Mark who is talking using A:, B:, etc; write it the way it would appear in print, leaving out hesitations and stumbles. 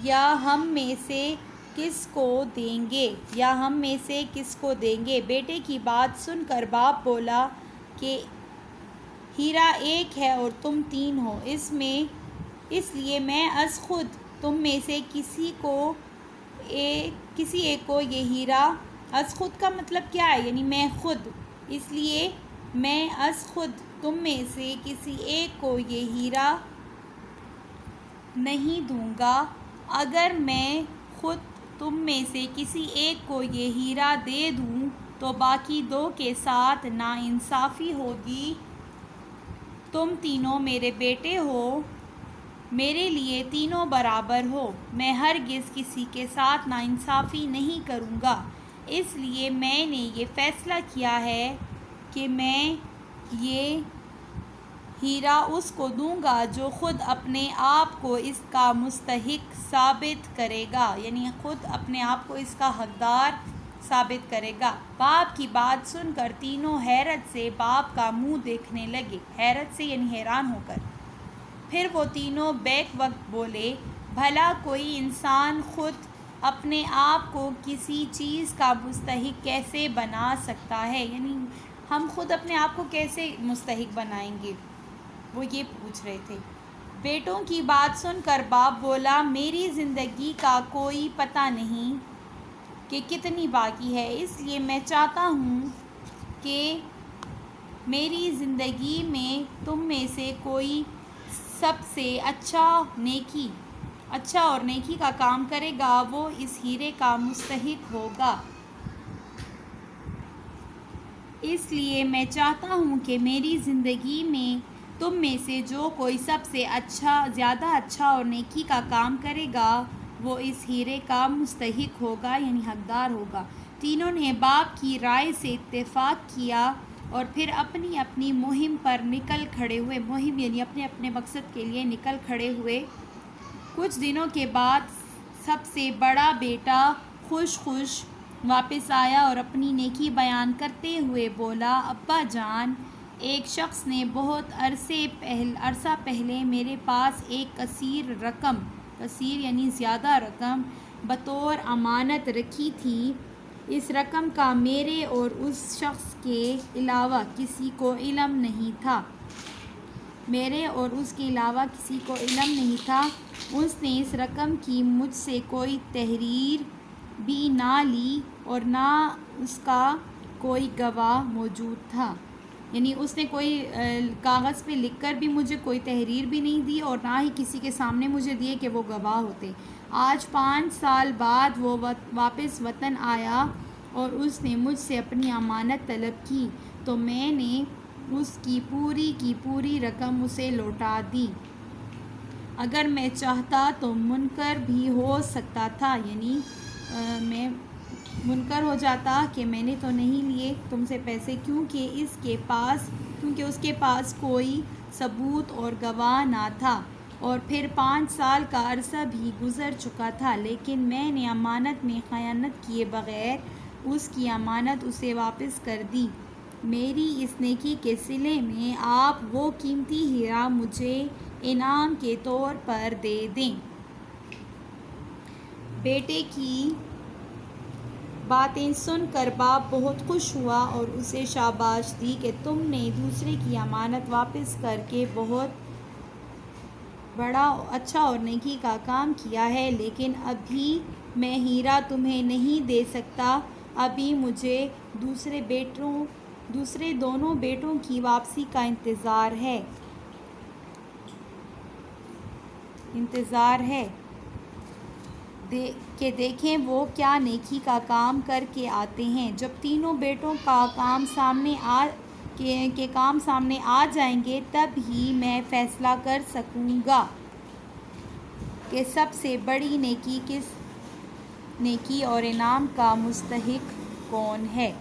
A: یا ہم میں سے کس کو دیں گے، یا ہم میں سے کس کو دیں گے۔ بیٹے کی بات سن کر باپ بولا کہ ہیرا ایک ہے اور تم تین ہو، اس لیے میں از خود تم میں سے کسی ایک کو یہ ہیرا، از خود کا مطلب کیا ہے، یعنی میں خود، اس لیے میں از خود تم میں سے کسی ایک کو یہ ہیرا نہیں دوں گا۔ اگر میں خود تم میں سے کسی ایک کو یہ ہیرا دے دوں تو باقی دو کے ساتھ ناانصافی ہوگی۔ تم تینوں میرے بیٹے ہو، میرے لیے تینوں برابر ہو، میں ہرگز کسی کے ساتھ ناانصافی نہیں کروں گا، اس لیے میں نے یہ فیصلہ کیا ہے کہ میں یہ ہیرا اس کو دوں گا جو خود اپنے آپ کو اس کا مستحق ثابت کرے گا، یعنی خود اپنے آپ کو اس کا حقدار ثابت کرے گا۔ باپ کی بات سن کر تینوں حیرت سے باپ کا منہ دیکھنے لگے، حیرت سے یعنی حیران ہو کر۔ پھر وہ تینوں بیک وقت بولے، بھلا کوئی انسان خود اپنے آپ کو کسی چیز کا مستحق کیسے بنا سکتا ہے، یعنی ہم خود اپنے آپ کو کیسے مستحق بنائیں گے، وہ یہ پوچھ رہے تھے۔ بیٹوں کی بات سن کر باپ بولا، میری زندگی کا کوئی پتہ نہیں کہ کتنی باقی ہے، اس لیے میں چاہتا ہوں کہ میری زندگی میں تم میں سے کوئی سب سے اچھا اور نیکی کا کام کرے گا، وہ اس ہیرے کا مستحق ہوگا۔ اس لیے میں چاہتا ہوں کہ میری زندگی میں تم میں سے جو کوئی سب سے زیادہ اچھا اور نیکی کا کام کرے گا، وہ اس ہیرے کا مستحق ہوگا، یعنی حقدار ہوگا۔ تینوں نے باپ کی رائے سے اتفاق کیا اور پھر اپنی اپنی مہم پر نکل کھڑے ہوئے، مہم یعنی اپنے اپنے مقصد کے لیے نکل کھڑے ہوئے۔ کچھ دنوں کے بعد سب سے بڑا بیٹا خوش واپس آیا اور اپنی نیکی بیان کرتے ہوئے بولا، ابا جان، ایک شخص نے بہت عرصہ پہلے میرے پاس ایک کثیر یعنی زیادہ رقم بطور امانت رکھی تھی۔ اس رقم کا میرے اور اس شخص کے علاوہ کسی کو علم نہیں تھا۔ اس نے اس رقم کی مجھ سے کوئی تحریر بھی نہ لی اور نہ اس کا کوئی گواہ موجود تھا، یعنی اس نے کوئی کاغذ پہ لکھ کر بھی مجھے کوئی تحریر بھی نہیں دی اور نہ ہی کسی کے سامنے مجھے دیے کہ وہ گواہ ہوتے۔ آج 5 سال بعد وہ واپس وطن آیا اور اس نے مجھ سے اپنی امانت طلب کی تو میں نے اس کی پوری رقم اسے لوٹا دی۔ اگر میں چاہتا تو منکر بھی ہو سکتا تھا، یعنی میں منکر ہو جاتا کہ میں نے تو نہیں لیے تم سے پیسے، کیونکہ اس کے پاس کوئی ثبوت اور گواہ نہ تھا، اور پھر 5 سال کا عرصہ بھی گزر چکا تھا، لیکن میں نے امانت میں خیانت کیے بغیر اس کی امانت اسے واپس کر دی۔ میری اس نیکی کے صلے میں آپ وہ قیمتی ہیرا مجھے انعام کے طور پر دے دیں۔ بیٹے کی باتیں سن کر باپ بہت خوش ہوا اور اسے شاباش دی کہ تم نے دوسرے کی امانت واپس کر کے بہت بڑا اچھا اور نیکی کا کام کیا ہے، لیکن ابھی میں ہیرا تمہیں نہیں دے سکتا، ابھی مجھے دوسرے دونوں بیٹوں کی واپسی کا انتظار ہے کہ دیکھیں وہ کیا نیکی کا کام کر کے آتے ہیں۔ جب تینوں بیٹوں کا کام سامنے آ جائیں گے تب ہی میں فیصلہ کر سکوں گا کہ سب سے بڑی نیکی اور انعام کا مستحق کون ہے۔